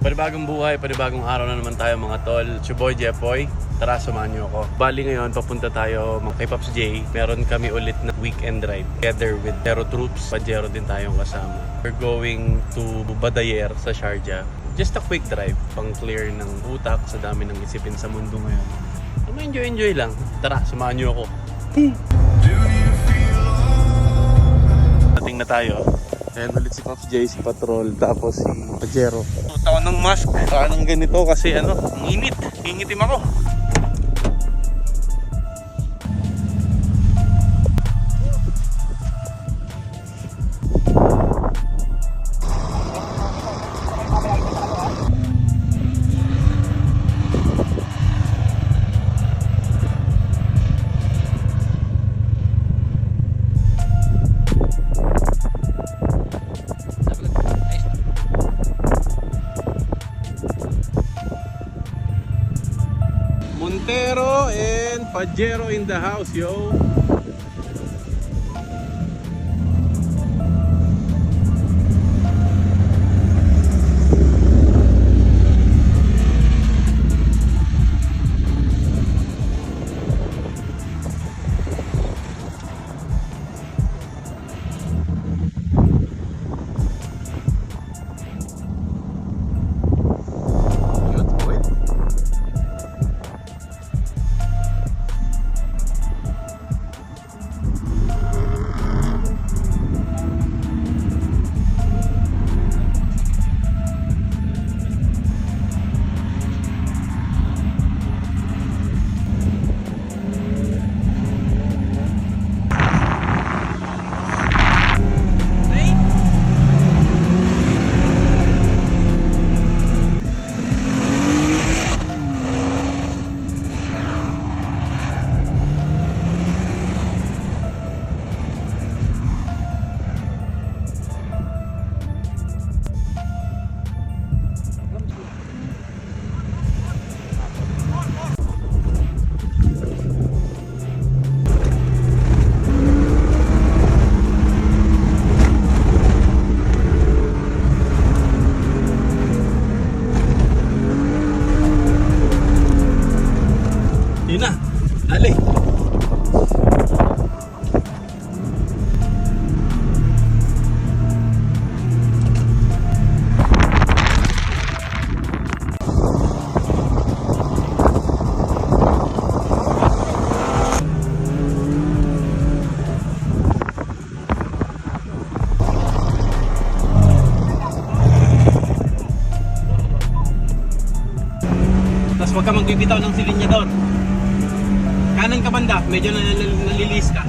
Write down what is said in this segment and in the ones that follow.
Panibagong buhay, panibagong araw na naman tayo mga tol. Chuboy Jepoy, tara samahan niyo ako. Bali ngayon, papunta tayo kay Pops J. Meron kami ulit na weekend ride together with Zero Troops. Pajero din tayong kasama. We're going to Badayer sa Sharjah. Just a quick drive, pang clear ng utak sa dami ng isipin sa mundo ngayon. Enjoy lang. Tara, samahan niyo ako. Dating na tayo. Ayan ulit si Pops J, si Patrol, tapos si Pajero. Taon ng mask, ng ganito kasi ang init. Ingitim ako. Montero and Pajero in the house, yo. Yun na, dali. Tapos huwag ka magbibitaw ng silinya doon. Kanan ka banda, medyo nalilis ka.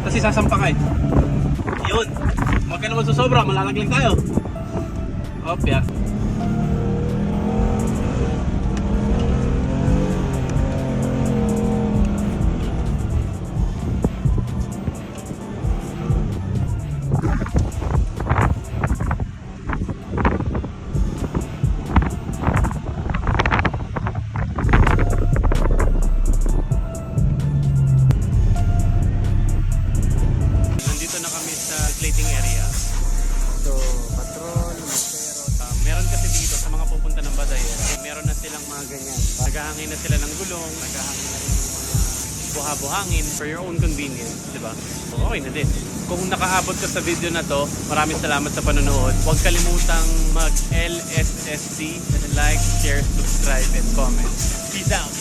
Kasi sasampa ka eh. Yun. Huwag ka naman susobra, malalaglag tayo. Opya. Meron na silang mga ganyan. Naghahangin na sila ng gulong, naghahangin na rin ng mga buha-buhangin for your own convenience, di ba? Okay na din. Kung nakaabot ka sa video na to, maraming salamat sa panonood. Huwag kalimutang mag-LSSC, like, share, subscribe, and comment. Peace out!